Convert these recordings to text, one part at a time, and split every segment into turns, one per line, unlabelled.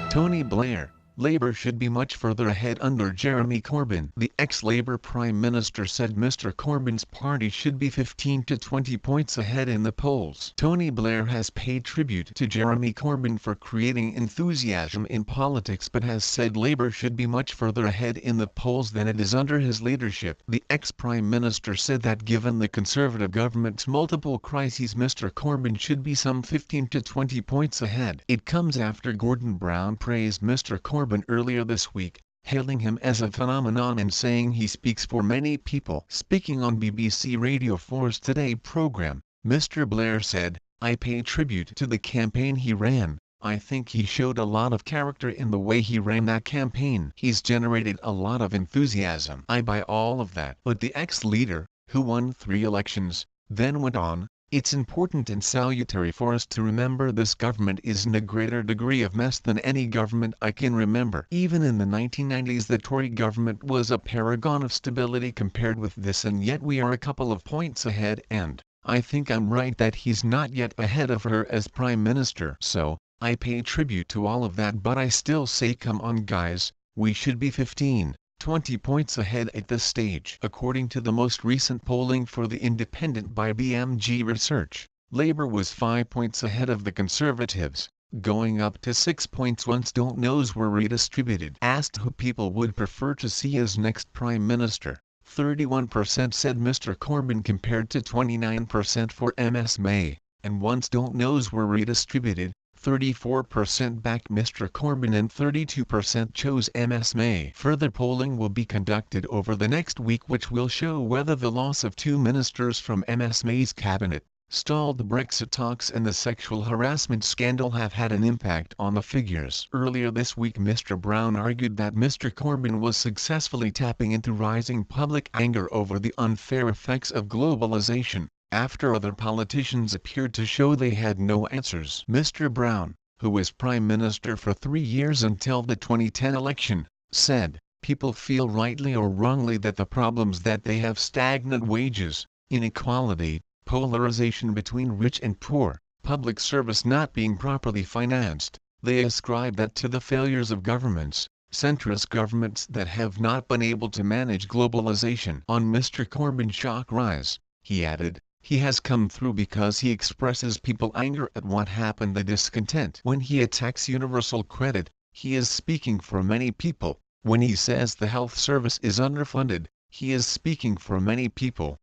Tony Blair, Labour should be much further ahead under Jeremy Corbyn. The ex-Labour Prime Minister said Mr Corbyn's party should be 15 to 20 points ahead in the polls. Tony Blair has paid tribute to Jeremy Corbyn for creating enthusiasm in politics but has said Labour should be much further ahead in the polls than it is under his leadership. The ex-Prime Minister said that given the Conservative government's multiple crises, Mr Corbyn should be some 15 to 20 points ahead. It comes after Gordon Brown praised Mr Corbyn earlier this week, hailing him as a phenomenon and saying he speaks for many people. Speaking on BBC Radio 4's Today programme, Mr Blair said, "I pay tribute to the campaign he ran. I think he showed a lot of character in the way he ran that campaign. He's generated a lot of enthusiasm. I buy all of that." But the ex-leader, who won 3 elections, then went on, "It's important and salutary for us to remember this government is in a greater degree of mess than any government I can remember. Even in the 1990s the Tory government was a paragon of stability compared with this, and yet we are a couple of points ahead, and I think I'm right that he's not yet ahead of her as Prime Minister. So, I pay tribute to all of that, but I still say come on guys, we should be 15. 20 points ahead at this stage." According to the most recent polling for The Independent by BMG Research, Labour was 5 points ahead of the Conservatives, going up to 6 points once don't knows were redistributed. Asked who people would prefer to see as next Prime Minister, 31% said Mr Corbyn compared to 29% for Ms May, and once don't knows were redistributed, 34% backed Mr Corbyn and 32% chose Ms May. Further polling will be conducted over the next week which will show whether the loss of 2 ministers from Ms May's cabinet, stalled Brexit talks and the sexual harassment scandal have had an impact on the figures. Earlier this week Mr Brown argued that Mr Corbyn was successfully tapping into rising public anger over the unfair effects of globalization, after other politicians appeared to show they had no answers. Mr Brown, who was Prime Minister for 3 years until the 2010 election, said, "People feel rightly or wrongly that the problems that they have stagnant wages, inequality, polarization between rich and poor, public service not being properly financed, they ascribe that to the failures of governments, centrist governments that have not been able to manage globalization." On Mr Corbyn's shock rise, he added, "He has come through because he expresses people anger at what happened, the discontent. When he attacks universal credit, he is speaking for many people. When he says the health service is underfunded, he is speaking for many people."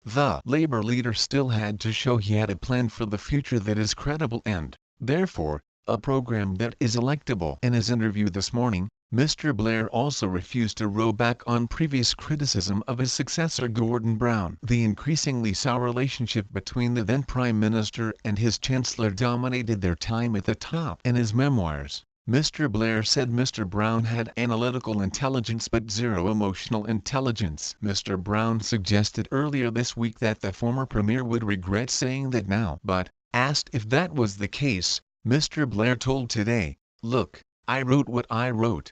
The Labour leader still had to show he had a plan for the future that is credible and, therefore, a programme that is electable. In his interview this morning, Mr Blair also refused to row back on previous criticism of his successor Gordon Brown. The increasingly sour relationship between the then Prime Minister and his Chancellor dominated their time at the top. In his memoirs, Mr Blair said Mr Brown had analytical intelligence but zero emotional intelligence. Mr Brown suggested earlier this week that the former Premier would regret saying that now. But, asked if that was the case, Mr Blair told Today, "Look, I wrote what I wrote."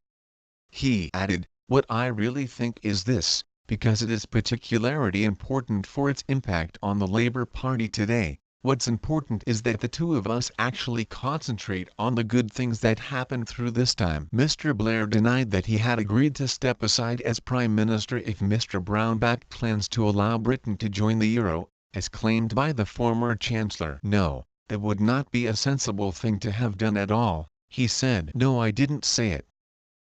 He added, "What I really think is this, because it is particularly important for its impact on the Labour Party today, what's important is that the two of us actually concentrate on the good things that happened through this time." Mr Blair denied that he had agreed to step aside as Prime Minister if Mr Brown backed plans to allow Britain to join the euro, as claimed by the former Chancellor. "No, that would not be a sensible thing to have done at all," he said. "No, I didn't say it."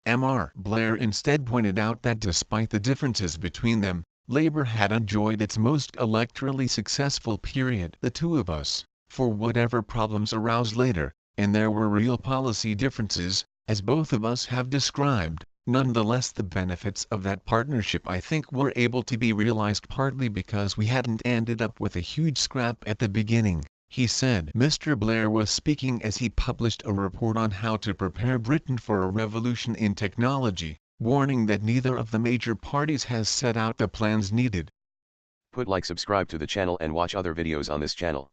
Mr Blair instead pointed out that despite the differences between them, Labour had enjoyed its most electorally successful period. "The two of us, for whatever problems arose later, and there were real policy differences, as both of us have described, nonetheless the benefits of that partnership I think were able to be realised partly because we hadn't ended up with a huge scrap at the beginning," he said. Mr Blair was speaking as he published a report on how to prepare Britain for a revolution in technology, warning that neither of the major parties has set out the plans needed.
Subscribe to the channel and watch other videos on this channel.